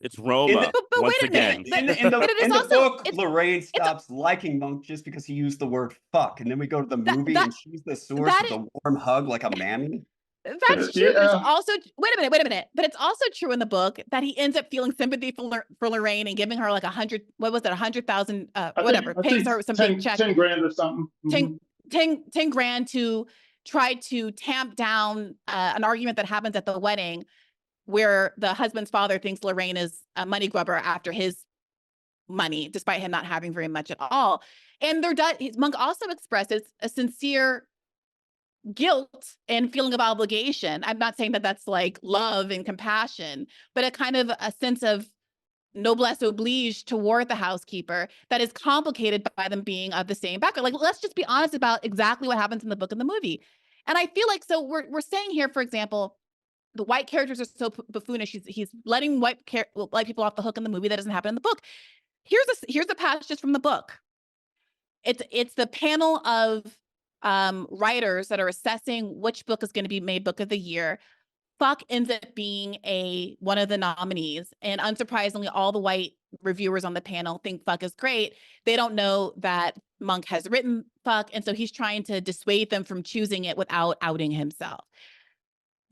It's Roma but once wait a again. minute. In But it is the also- book, Lorraine stops liking Monk just because he used the word fuck. And then we go to the movie and she's the source of the warm hug like a mammy. That's true, but it's also wait a minute. But it's also true in the book that he ends up feeling sympathy for Lorraine and giving her like 100, what was it, 100,000, whatever, pays her some big check, 10 grand or something. 10 grand to try to tamp down an argument that happens at the wedding, where the husband's father thinks Lorraine is a money grubber after his money, despite him not having very much at all. And Monk also expresses a sincere guilt and feeling of obligation. I'm not saying that that's like love and compassion, but a kind of a sense of noblesse oblige toward the housekeeper that is complicated by them being of the same background. Like, let's just be honest about exactly what happens in the book and the movie. And I feel like, so we're saying here, for example, the white characters are so buffoonish. He's letting white people off the hook in the movie. That doesn't happen in the book. Here's a passage just from the book. It's the panel of writers that are assessing which book is going to be made book of the year. Fuck ends up being one of the nominees, and unsurprisingly, all the white reviewers on the panel think Fuck is great. They don't know that Monk has written Fuck, and so he's trying to dissuade them from choosing it without outing himself.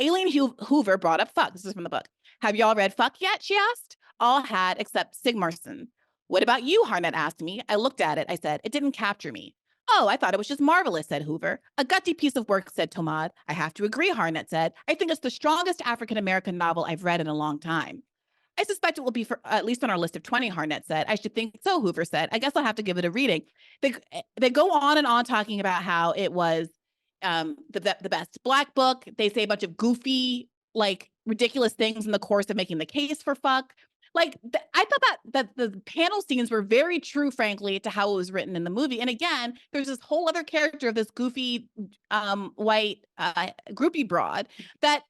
Aileen Hoover brought up Fuck. This is from the book. Have y'all read Fuck yet? She asked. All had except Sigmarsson. What about you? Harnett asked me. I looked at it. I said, it didn't capture me. Oh, I thought it was just marvelous, said Hoover. A gutsy piece of work, said Tomad. I have to agree, Harnett said. I think it's the strongest African-American novel I've read in a long time. I suspect it will be at least on our list of 20, Harnett said. I should think so, Hoover said. I guess I'll have to give it a reading. They go on and on talking about how it was the best Black book. They say a bunch of goofy, like ridiculous things in the course of making the case for Fuck. Like, I thought that the panel scenes were very true, frankly, to how it was written in the movie. And again, there's this whole other character of this goofy white groupie broad that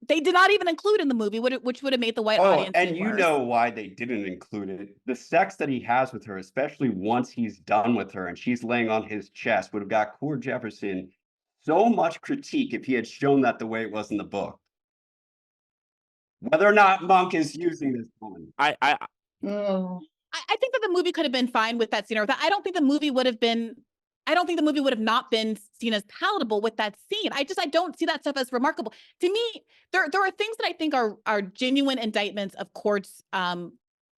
they did not even include in the movie, which would have made the white audience. And you know why they didn't include it. The sex that he has with her, especially once he's done with her and she's laying on his chest, would have got Cord Jefferson so much critique if he had shown that the way it was in the book. Whether or not Monk is using this woman. I think that the movie could have been fine with that scene, or that I don't think the movie would have not been seen as palatable with that scene. I don't see that stuff as remarkable. To me, there are things that I think are genuine indictments of Cord's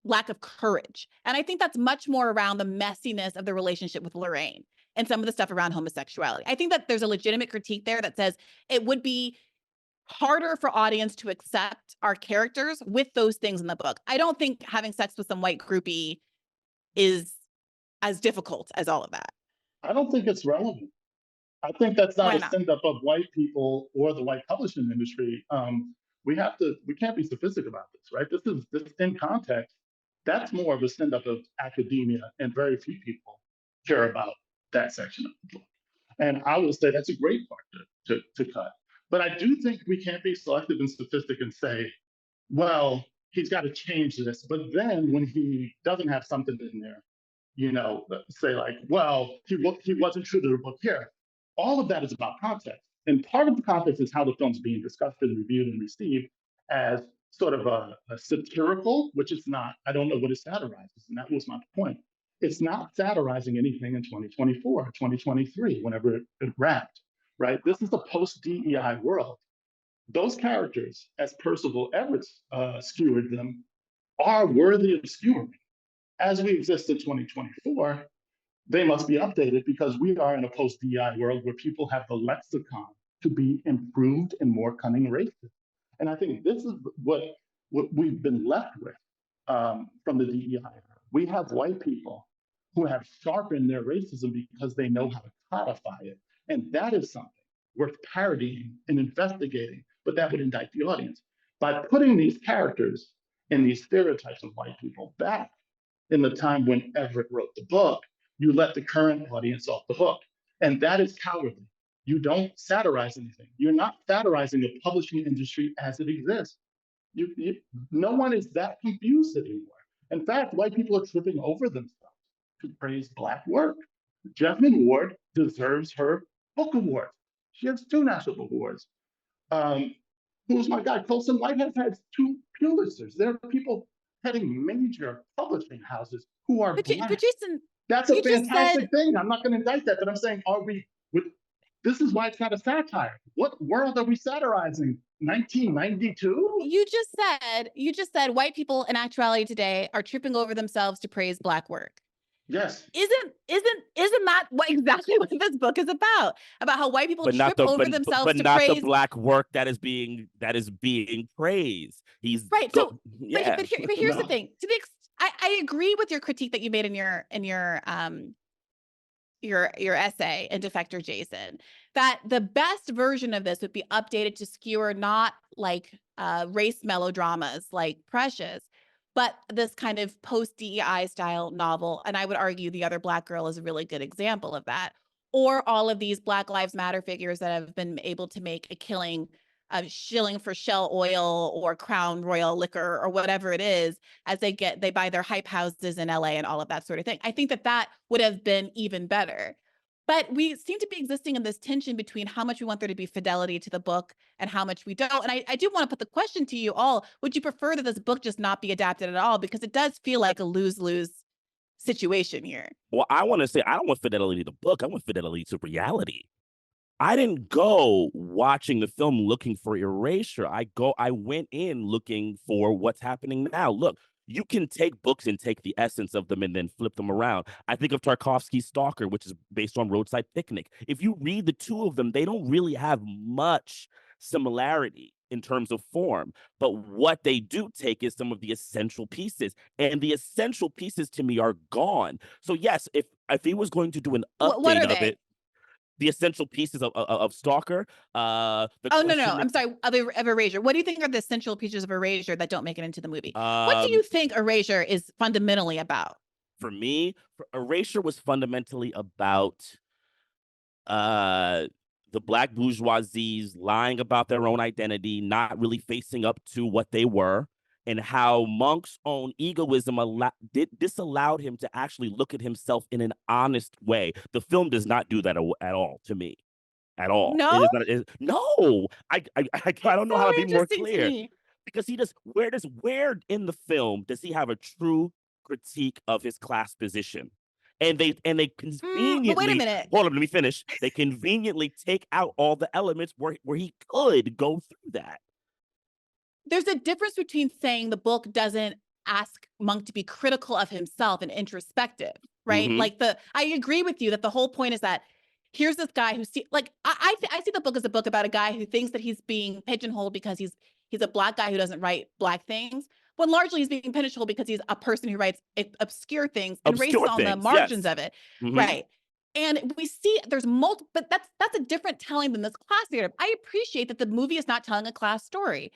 lack of courage. And I think that's much more around the messiness of the relationship with Lorraine and some of the stuff around homosexuality. I think that there's a legitimate critique there that says it would be harder for audience to accept our characters with those things in the book. I don't think having sex with some white groupie is as difficult as all of that. I don't think it's relevant. I think that's not a send-up of white people or the white publishing industry. We can't be sophisticated about this, right? This in context, that's more of a send-up of academia, and very few people care about that section of the book. And I would say that's a great part to cut. But I do think we can't be selective and sophisticated and say, well, he's got to change this. But then when he doesn't have something in there, say like, well, he wasn't true to the book here. All of that is about context. And part of the context is how the film's being discussed and reviewed and received as sort of a satirical, which it's not. I don't know what it satirizes. And that was my point. It's not satirizing anything in 2024 or 2023, whenever it wrapped. Right? This is a post-DEI world. Those characters, as Percival Everett skewered them, are worthy of skewering. As we exist in 2024, they must be updated because we are in a post-DEI world where people have the lexicon to be improved and more cunning racist. And I think this is what we've been left with from the DEI. We have white people who have sharpened their racism because they know how to codify it. And that is something worth parodying and investigating, but that would indict the audience. By putting these characters and these stereotypes of white people back in the time when Everett wrote the book, you let the current audience off the hook. And that is cowardly. You don't satirize anything. You're not satirizing the publishing industry as it exists. No one is that confused anymore. In fact, white people are tripping over themselves to praise Black work. Jesmyn Ward deserves her book award. She has 2 national book awards. Who's my guy? Colson Whitehead has 2 Pulitzers. There are people heading major publishing houses who are But Black. Jason, That's a you just fantastic said, thing. I'm not going to indict that, but I'm saying, this is why it's not a satire. What world are we satirizing? 1992? you just said white people in actuality today are tripping over themselves to praise Black work. Yes. Isn't that exactly what this book is about? About how white people trip over themselves but to not praise the Black work that is being praised. He's right. So, yeah. but here's the thing. To the I agree with your critique that you made in your essay in Defector Jason, that the best version of this would be updated to skewer not like race melodramas like Precious, but this kind of post-DEI style novel. And I would argue The Other Black Girl is a really good example of that. Or all of these Black Lives Matter figures that have been able to make a killing, shilling for Shell Oil or Crown Royal Liquor or whatever it is, as they buy their hype houses in LA and all of that sort of thing. I think that would have been even better. But we seem to be existing in this tension between how much we want there to be fidelity to the book and how much we don't. And I do want to put the question to you all, would you prefer that this book just not be adapted at all? Because it does feel like a lose-lose situation here. Well, I want to say, I don't want fidelity to the book. I want fidelity to reality. I didn't go watching the film looking for erasure. I went in looking for what's happening now. Look, you can take books and take the essence of them and then flip them around. I think of Tarkovsky's Stalker, which is based on Roadside Picnic. If you read the two of them, they don't really have much similarity in terms of form. But what they do take is some of the essential pieces. And the essential pieces to me are gone. So yes, if he was going to do an update of it, the essential pieces of Stalker. No, I'm sorry, of Erasure. What do you think are the essential pieces of Erasure that don't make it into the movie? What do you think Erasure is fundamentally about? For me, Erasure was fundamentally about the Black bourgeoisies lying about their own identity, not really facing up to what they were, and how Monk's own egoism disallowed him to actually look at himself in an honest way. The film does not do that at all to me, at all. No, no. I don't know how to be more clear, because he does. Where in the film does he have a true critique of his class position? And they conveniently wait a minute. Hold on, let me finish. They conveniently take out all the elements where he could go through that. There's a difference between saying the book doesn't ask Monk to be critical of himself and introspective, right? Mm-hmm. I agree with you that the whole point is that here's this guy who I see the book as a book about a guy who thinks that he's being pigeonholed because he's a Black guy who doesn't write Black things, when largely he's being pigeonholed because he's a person who writes obscure things and races on the margins of it, right? And we see there's multiple, but that's a different telling than this class narrative. I appreciate that the movie is not telling a class story.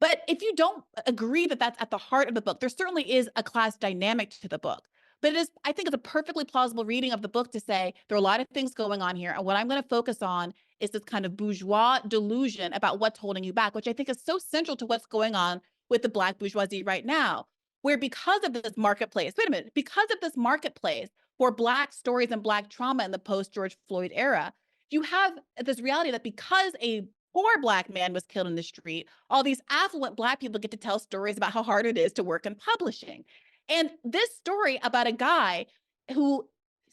But if you don't agree that that's at the heart of the book, there certainly is a class dynamic to the book. But I think it's a perfectly plausible reading of the book to say there are a lot of things going on here. And what I'm going to focus on is this kind of bourgeois delusion about what's holding you back, which I think is so central to what's going on with the Black bourgeoisie right now, where because of this marketplace for Black stories and Black trauma in the post-George Floyd era, you have this reality that because a poor Black man was killed in the street, all these affluent Black people get to tell stories about how hard it is to work in publishing. And this story about a guy who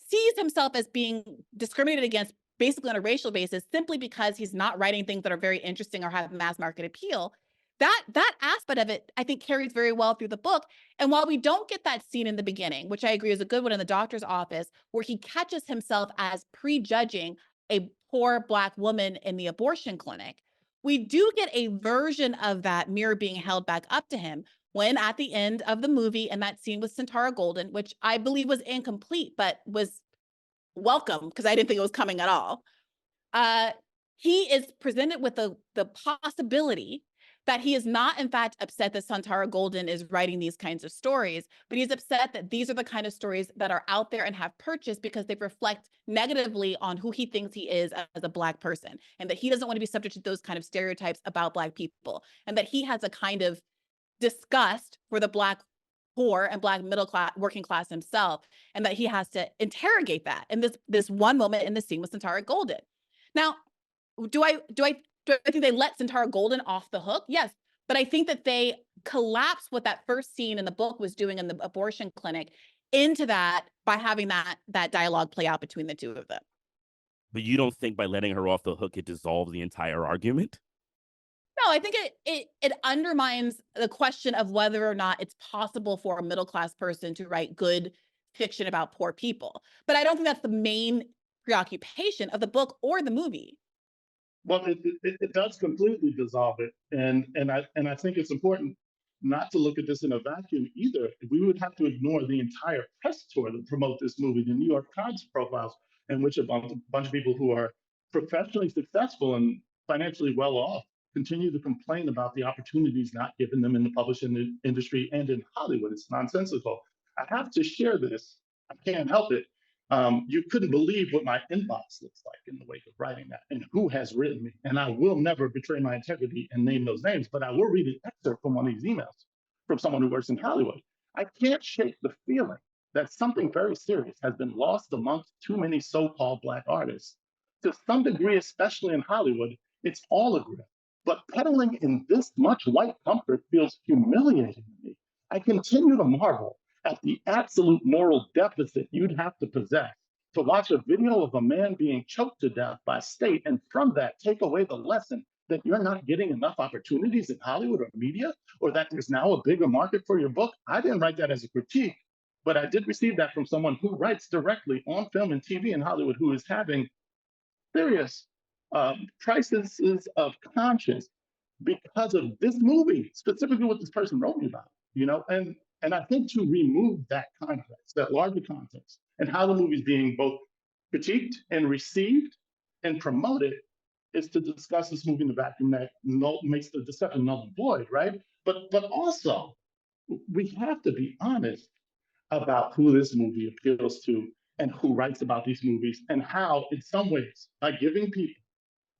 sees himself as being discriminated against basically on a racial basis simply because he's not writing things that are very interesting or have mass market appeal, that aspect of it, I think, carries very well through the book. And while we don't get that scene in the beginning, which I agree is a good one in the doctor's office, where he catches himself as prejudging a poor Black woman in the abortion clinic, we do get a version of that mirror being held back up to him when at the end of the movie, and that scene with Santara Golden, which I believe was incomplete, but was welcome because I didn't think it was coming at all. He is presented with the possibility that he is not, in fact, upset that Santara Golden is writing these kinds of stories, but he's upset that these are the kind of stories that are out there and have purchased because they reflect negatively on who he thinks he is as a Black person, and that he doesn't want to be subject to those kind of stereotypes about Black people, and that he has a kind of disgust for the Black poor and Black middle class, working class himself, and that he has to interrogate that in this one moment in the scene with Santara Golden. Now, do I think they let Santara Golden off the hook? Yes. But I think that they collapsed what that first scene in the book was doing in the abortion clinic into that by having that dialogue play out between the two of them. But you don't think by letting her off the hook, it dissolves the entire argument? No, I think it undermines the question of whether or not it's possible for a middle-class person to write good fiction about poor people. But I don't think that's the main preoccupation of the book or the movie. Well, it does completely dissolve it, and I think it's important not to look at this in a vacuum either. We would have to ignore the entire press tour that promote this movie, the New York Times profiles, in which a bunch of people who are professionally successful and financially well off continue to complain about the opportunities not given them in the publishing industry and in Hollywood. It's nonsensical. I have to share this. I can't help it. You couldn't believe what my inbox looks like in the wake of writing that and who has written me. And I will never betray my integrity and name those names, but I will read an excerpt from one of these emails from someone who works in Hollywood. I can't shake the feeling that something very serious has been lost amongst too many so-called Black artists. To some degree, especially in Hollywood, it's all a grift. But peddling in this much white comfort feels humiliating to me. I continue to marvel at the absolute moral deficit you'd have to possess to watch a video of a man being choked to death by state, and from that take away the lesson that you're not getting enough opportunities in Hollywood or media, or that there's now a bigger market for your book. I didn't write that as a critique, but I did receive that from someone who writes directly on film and TV in Hollywood, who is having serious crises of conscience because of this movie, specifically what this person wrote me about, and I think to remove that context, that larger context, and how the movie is being both critiqued and received and promoted, is to discuss this movie in the vacuum that makes the discussion null and void, right? But also, we have to be honest about who this movie appeals to and who writes about these movies, and how, in some ways, by giving people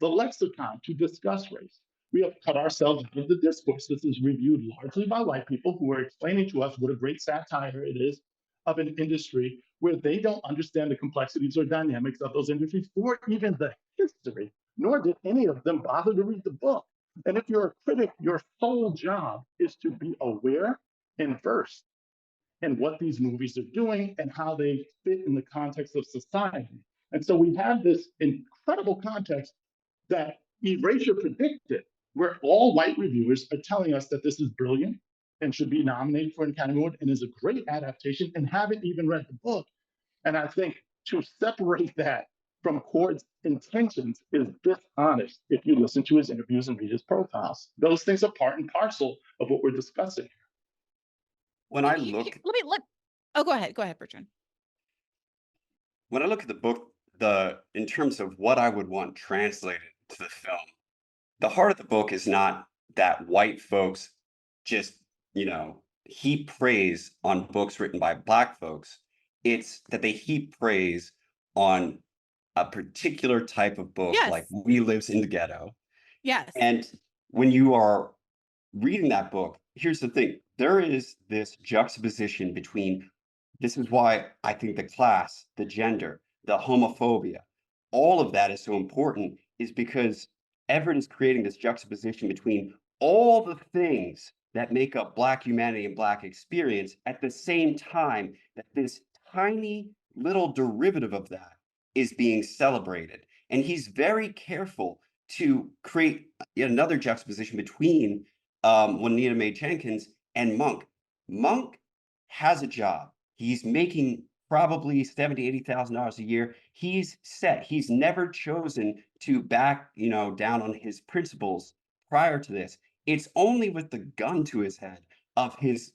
the lexicon to discuss race, we have cut ourselves out of the discourse. This is reviewed largely by white people who are explaining to us what a great satire it is of an industry where they don't understand the complexities or dynamics of those industries or even the history, nor did any of them bother to read the book. And if you're a critic, your sole job is to be aware and versed in what these movies are doing and how they fit in the context of society. And so we have this incredible context that Erasure predicted, where all white reviewers are telling us that this is brilliant and should be nominated for an Academy Award and is a great adaptation, and haven't even read the book. And I think to separate that from Cord's intentions is dishonest if you listen to his interviews and read his profiles. Those things are part and parcel of what we're discussing. When I look, go ahead, Bertrand. When I look at the book, in terms of what I would want translated to the film, the heart of the book is not that white folks just, heap praise on books written by Black folks. It's that they heap praise on a particular type of book, Yes. like We Lives in the Ghetto. Yes. And when you are reading that book, here's the thing. There is this juxtaposition between, this is why I think the class, the gender, the homophobia, all of that is so important, is because Everett is creating this juxtaposition between all the things that make up Black humanity and Black experience at the same time that this tiny little derivative of that is being celebrated. And he's very careful to create yet another juxtaposition between Juanita Mae Jenkins and Monk. Monk has a job. He's making probably $70,000, $80,000 a year. He's set. He's never chosen to back, down on his principles prior to this. It's only with the gun to his head of his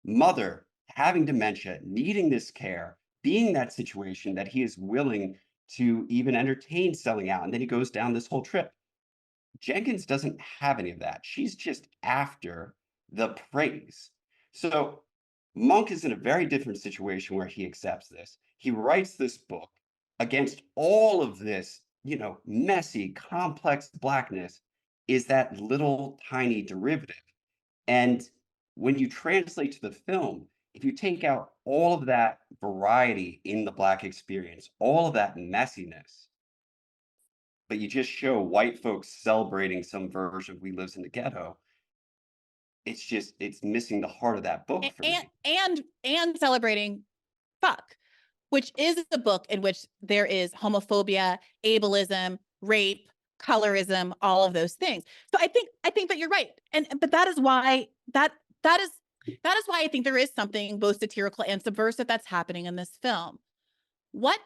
mother having dementia, needing this care, being in that situation, that he is willing to even entertain selling out. And then he goes down this whole trip. Jenkins doesn't have any of that. She's just after the praise. So Monk is in a very different situation where he accepts this. He writes this book against all of this, messy, complex Blackness, is that little tiny derivative. And when you translate to the film, if you take out all of that variety in the Black experience, all of that messiness, but you just show white folks celebrating some version of We Lives in the Ghetto, it's missing the heart of that book for me. And celebrating fuck, which is the book in which there is homophobia, ableism, rape, colorism, all of those things. So I think that you're right. But that is why that is why I think there is something both satirical and subversive that's happening in this film. What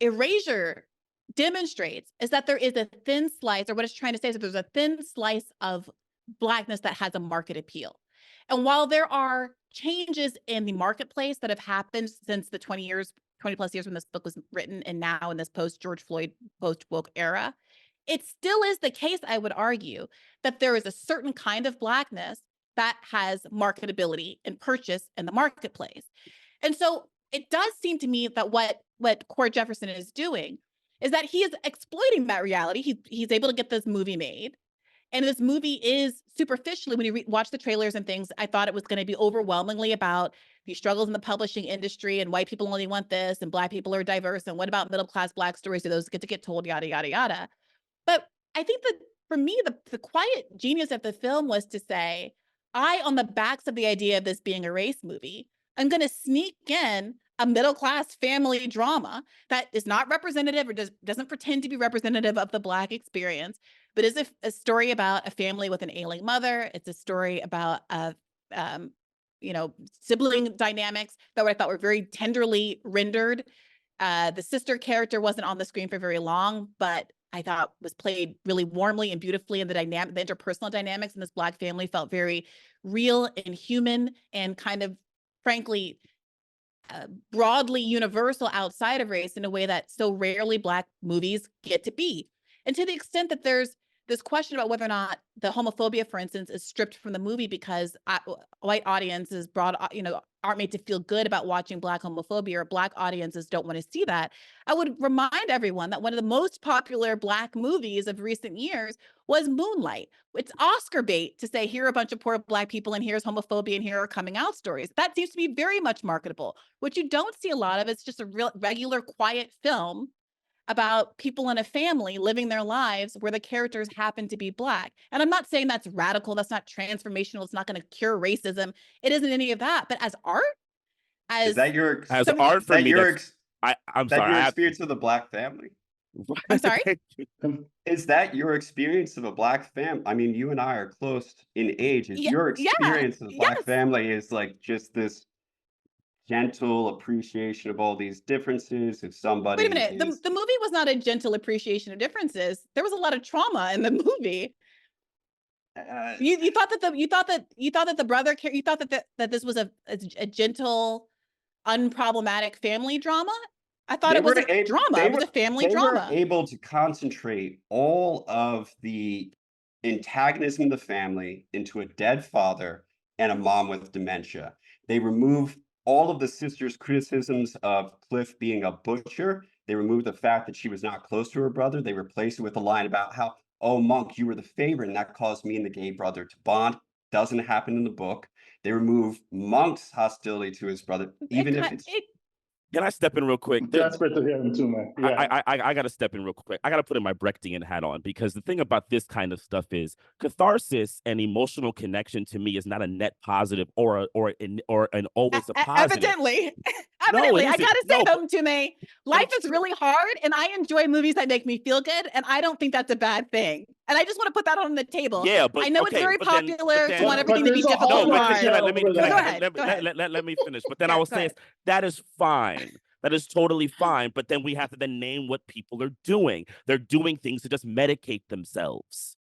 Erasure demonstrates is that there is a thin slice, or what it's trying to say is that there's a thin slice of Blackness that has a market appeal. And while there are changes in the marketplace that have happened since the 20 plus years when this book was written, and now in this post George Floyd, post woke era, it still is the case, I would argue, that there is a certain kind of Blackness that has marketability and purchase in the marketplace. And so it does seem to me that what Cord Jefferson is doing is that he is exploiting that reality. He's able to get this movie made. And this movie is superficially, when you watch the trailers and things, I thought it was going to be overwhelmingly about the struggles in the publishing industry, and white people only want this, and Black people are diverse, and what about middle-class Black stories? Do those get told, yada, yada, yada. But I think that for me, the quiet genius of the film was to say, on the backs of the idea of this being a race movie, I'm going to sneak in a middle-class family drama that is not representative or doesn't pretend to be representative of the Black experience, but is a story about a family with an ailing mother. It's a story about sibling dynamics that I thought were very tenderly rendered. The sister character wasn't on the screen for very long, but I thought was played really warmly and beautifully, and the interpersonal dynamics in this Black family felt very real and human, and kind of, frankly, broadly universal outside of race in a way that so rarely Black movies get to be. And to the extent that there's this question about whether or not the homophobia, for instance, is stripped from the movie because white audiences aren't made to feel good about watching Black homophobia, or Black audiences don't want to see that, I would remind everyone that one of the most popular Black movies of recent years was Moonlight. It's Oscar bait to say, here are a bunch of poor Black people, and here's homophobia, and here are coming out stories. That seems to be very much marketable. What you don't see a lot of is just a real regular quiet film about people in a family living their lives where the characters happen to be Black. And I'm not saying that's radical, that's not transformational, it's not going to cure racism. It isn't any of that. But as art, is that your art for me? I'm sorry. Your experience of the Black family? I'm sorry. Is that your experience of a Black family? I mean, you and I are close in age. Is your experience of the Black family is like just this gentle appreciation of all these differences? If somebody wait a minute, the movie was not a gentle appreciation of differences. There was a lot of trauma in the movie. You thought that the brother, you thought that this was a gentle, unproblematic family drama. I thought it was a drama. It was a family drama. They were able to concentrate all of the antagonism of the family into a dead father and a mom with dementia. They removed all of the sisters' criticisms of Cliff being a butcher. They removed the fact that she was not close to her brother. They replaced it with a line about how, oh, Monk, you were the favorite, and that caused me and the gay brother to bond. Doesn't happen in the book. They remove Monk's hostility to his brother, even if it's... Can I step in real quick? That's great to hear him too, man. Yeah. I got to step in real quick. I got to put in my Brechtian hat on, because the thing about this kind of stuff is catharsis and emotional connection to me is not a net positive or an always a positive. Evidently, I gotta say something to me. Life is really hard, and I enjoy movies that make me feel good, and I don't think that's a bad thing. And I just want to put that on the table. Yeah, but I know it's very popular to want everything to be difficult. No, let me finish. But then I will say that is fine. That is totally fine. But then we have to then name what people are doing. They're doing things to just medicate themselves.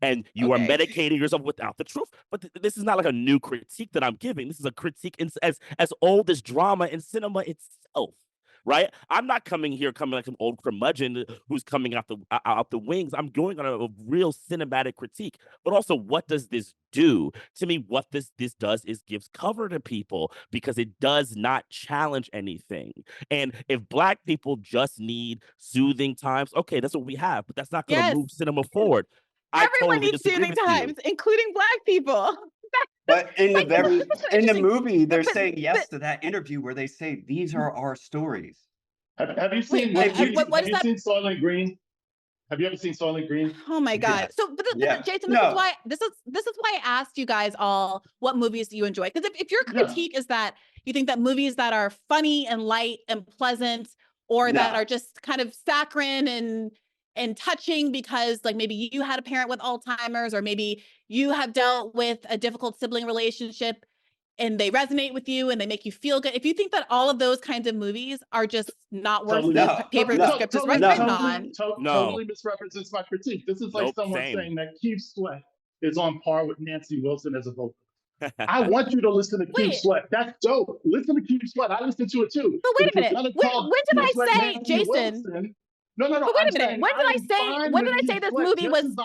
And you are medicating yourself without the truth. But this is not like a new critique that I'm giving. This is a critique as old as drama and cinema itself. Right? I'm not coming like some old curmudgeon who's coming out the wings. I'm going on a real cinematic critique. But also, what does this do? To me, what this does is gives cover to people, because it does not challenge anything. And if Black people just need soothing times, okay, that's what we have. But that's not going to move cinema forward. Everyone needs soothing times, including Black people. But in the movie, they're saying yes to that interview where they say, these are our stories. Have you seen Soylent Green? Have you ever seen Soylent Green? Oh my God. Yeah. So, but Yeah. Jason, No. this is why I asked you guys all what movies do you enjoy? Because if your critique is that you think that movies that are funny and light and pleasant, or that are just kind of saccharine and touching because like maybe you had a parent with Alzheimer's, or maybe you have dealt with a difficult sibling relationship and they resonate with you and they make you feel good. If you think that all of those kinds of movies are just not worth the paper the script is written on. Totally misrepresents my critique. This is like someone saying that Keith Sweat is on par with Nancy Wilson as a vocalist. I want you to listen to Keith Sweat. That's dope. Listen to Keith Sweat. I listened to it too. But wait a minute. When did I say, Jason? Wilson, no. But wait a minute. When did I say this movie was?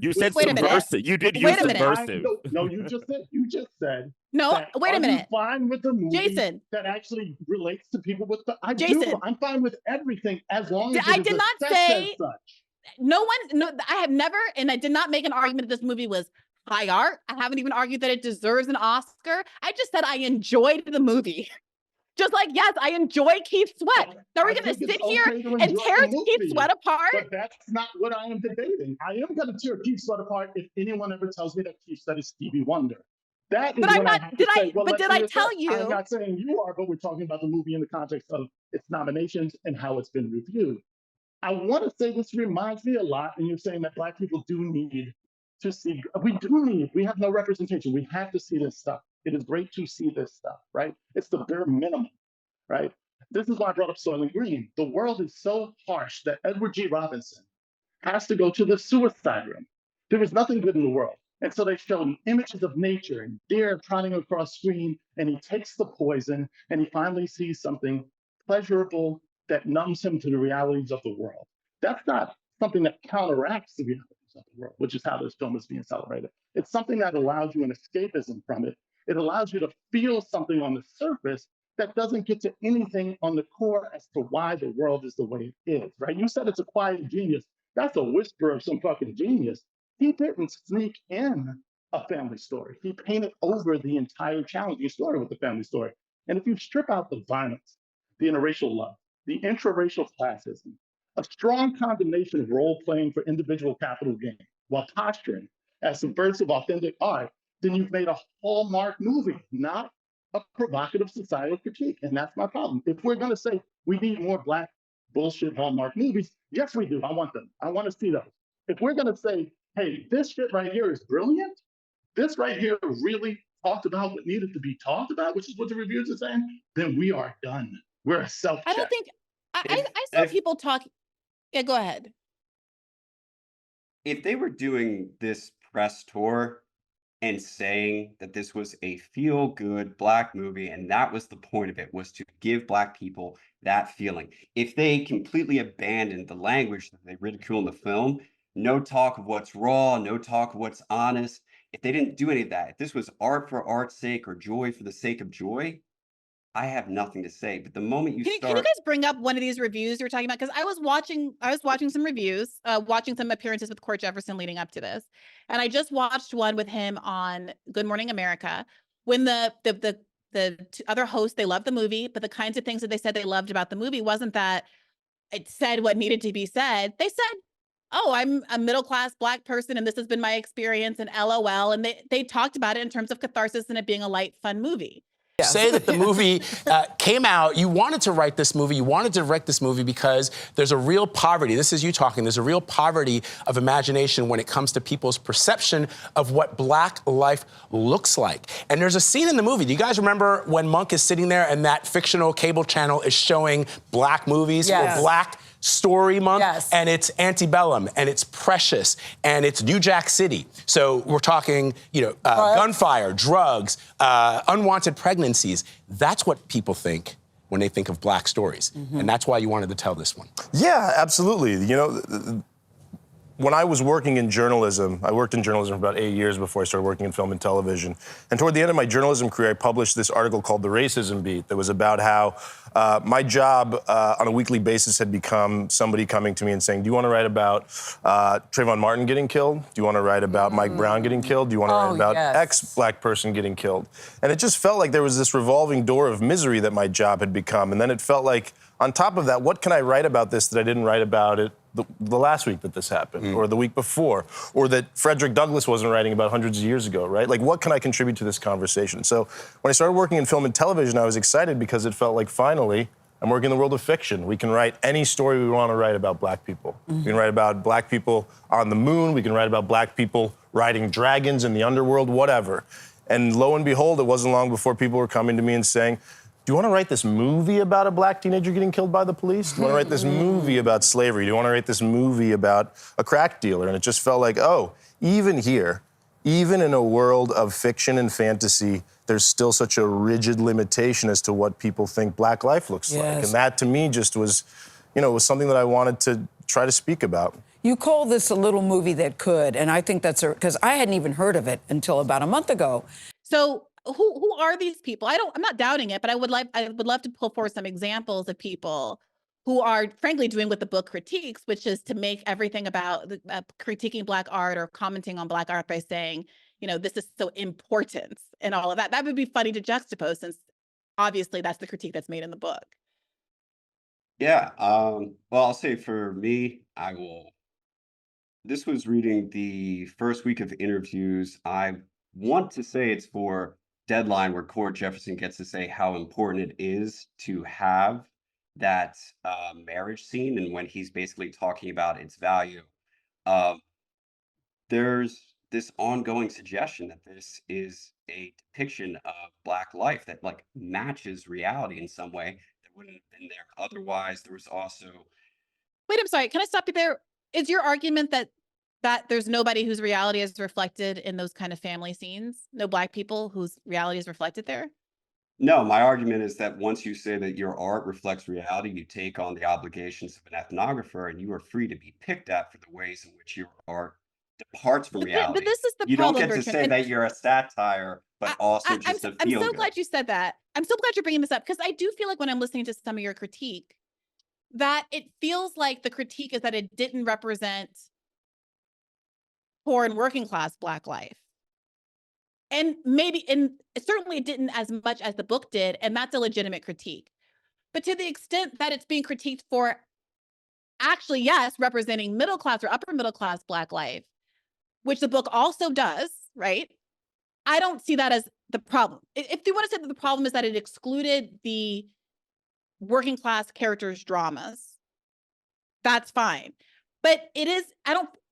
You said subversive. You did use subversive. No, you just said. No, wait a minute. I'm fine with the movie, Jason, that actually relates to people with the. Jason, I'm fine with everything as long as I did not say. I have never, and I did not make an argument that this movie was high art. I haven't even argued that it deserves an Oscar. I just said I enjoyed the movie. Just like, yes, I enjoy Keith Sweat. Are we going to sit here and tear Keith Sweat apart? But that's not what I am debating. I am going to tear Keith Sweat apart if anyone ever tells me that Keith Sweat is Stevie Wonder. That is but I'm not. Did I tell you? I'm not saying you are, but we're talking about the movie in the context of its nominations and how it's been reviewed. I want to say this reminds me a lot, and you're saying that Black people do need to see. We have no representation. We have to see this stuff. It is great to see this stuff, right? It's the bare minimum, right? This is why I brought up Soylent Green. The world is so harsh that Edward G. Robinson has to go to the suicide room. There is nothing good in the world. And so they show images of nature and deer trotting across screen, and he takes the poison, and he finally sees something pleasurable that numbs him to the realities of the world. That's not something that counteracts the realities of the world, which is how this film is being celebrated. It's something that allows you an escapism from it. It allows you to feel something on the surface that doesn't get to anything on the core as to why the world is the way it is, right? You said it's a quiet genius. That's a whisper of some fucking genius. He didn't sneak in a family story. He painted over the entire challenging story with the family story. And if you strip out the violence, the interracial love, the intraracial classism, a strong condemnation of role-playing for individual capital gain, while posturing as subversive, authentic art, then you've made a hallmark movie, not a provocative societal critique. And that's my problem. If we're going to say we need more Black bullshit hallmark movies, yes, we do. I want them. I want to see those. If we're going to say, hey, this shit right here is brilliant, this right here really talked about what needed to be talked about, which is what the reviews are saying, then we are done. We're a self-check. I don't think, I saw people talk. Yeah, go ahead. If they were doing this press tour and saying that this was a feel-good Black movie, and that was the point of it, was to give Black people that feeling. If they completely abandoned the language that they ridicule in the film, no talk of what's raw, no talk of what's honest, if they didn't do any of that, if this was art for art's sake or joy for the sake of joy, I have nothing to say. But the moment can you guys bring up one of these reviews you're talking about? Because I was watching some reviews, watching some appearances with Cord Jefferson leading up to this. And I just watched one with him on Good Morning America when the other hosts, they loved the movie, but the kinds of things that they said they loved about the movie wasn't that it said what needed to be said. They said, oh, I'm a middle-class Black person and this has been my experience, and LOL. And they talked about it in terms of catharsis and it being a light, fun movie. Yes. Say that the movie came out, you wanted to write this movie, you wanted to direct this movie because there's a real poverty, this is you talking, there's a real poverty of imagination when it comes to people's perception of what Black life looks like. And there's a scene in the movie, do you guys remember when Monk is sitting there and that fictional cable channel is showing Black movies or Black Story Month? Yes. And it's Antebellum, and it's Precious, and it's New Jack City. So we're talking, gunfire, drugs, unwanted pregnancies. That's what people think when they think of Black stories. Mm-hmm. And that's why you wanted to tell this one. Yeah, absolutely. When I was working in journalism, I worked in journalism for about 8 years before I started working in film and television. And toward the end of my journalism career, I published this article called The Racism Beat that was about how my job on a weekly basis had become somebody coming to me and saying, do you want to write about Trayvon Martin getting killed? Do you want to write about Mike Brown getting killed? Do you want to write about X Black person getting killed? And it just felt like there was this revolving door of misery that my job had become. And then it felt like, on top of that, what can I write about this that I didn't write about it the last week that this happened, or the week before, or that Frederick Douglass wasn't writing about hundreds of years ago, right? Like, what can I contribute to this conversation? So when I started working in film and television, I was excited because it felt like finally I'm working in the world of fiction. We can write any story we want to write about black people. We can write about black people on the moon. We can write about black people riding dragons in the underworld, whatever. And lo and behold, it wasn't long before people were coming to me and saying, do you want to write this movie about a black teenager getting killed by the police? Do you want to write this movie about slavery? Do you want to write this movie about a crack dealer? And it just felt like, oh, even here, even in a world of fiction and fantasy, there's still such a rigid limitation as to what people think black life looks like. And that, to me, just was, was something that I wanted to try to speak about. You call this a little movie that could, and I think that's because I hadn't even heard of it until about a month ago. So who are these people? I'm not doubting it, but I would love to pull forward some examples of people who are frankly doing what the book critiques, which is to make everything about critiquing black art or commenting on black art by saying, this is so important and all of that. That would be funny to juxtapose, since obviously that's the critique that's made in the book. Yeah. Well, I'll say for me, this was reading the first week of interviews. I want to say it's for Deadline, where Cord Jefferson gets to say how important it is to have that marriage scene, and when he's basically talking about its value, there's this ongoing suggestion that this is a depiction of black life that like matches reality in some way that wouldn't have been there otherwise. There was also... Wait, I'm sorry. Can I stop you there? Is your argument that there's nobody whose reality is reflected in those kind of family scenes? No black people whose reality is reflected there? No, my argument is that once you say that your art reflects reality, you take on the obligations of an ethnographer, and you are free to be picked at for the ways in which your art departs from reality. But this is the you problem, don't get to say that you're a satire, but also just a feel-good. I'm so glad you said that. I'm so glad you're bringing this up, because I do feel like when I'm listening to some of your critique, that it feels like the critique is that it didn't represent poor and working class black life. And certainly it didn't as much as the book did, and that's a legitimate critique. But to the extent that it's being critiqued for actually, yes, representing middle class or upper middle class black life, which the book also does, right? I don't see that as the problem. If you want to say that the problem is that it excluded the working class characters' dramas, that's fine. But it is,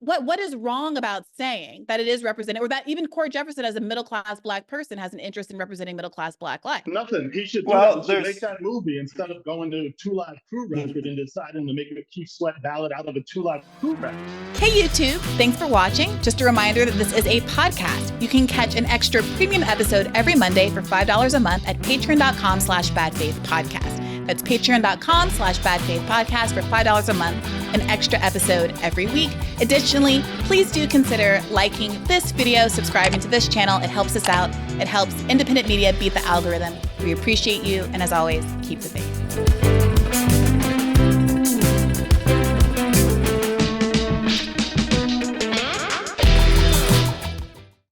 what is wrong about saying that it is represented, or that even Cord Jefferson as a middle-class black person has an interest in representing middle-class black life? Nothing. He should make that movie instead of going to a 2 Live Crew record and deciding to make a Keith Sweat ballad out of a 2 Live Crew record. Hey YouTube, thanks for watching. Just a reminder that this is a podcast. You can catch an extra premium episode every Monday for $5 a month at patreon.com/badfaithpodcast. That's patreon.com/badfaithpodcast for $5 a month, an extra episode every week. Additionally, please do consider liking this video, subscribing to this channel. It helps us out. It helps independent media beat the algorithm. We appreciate you. And as always, keep the faith.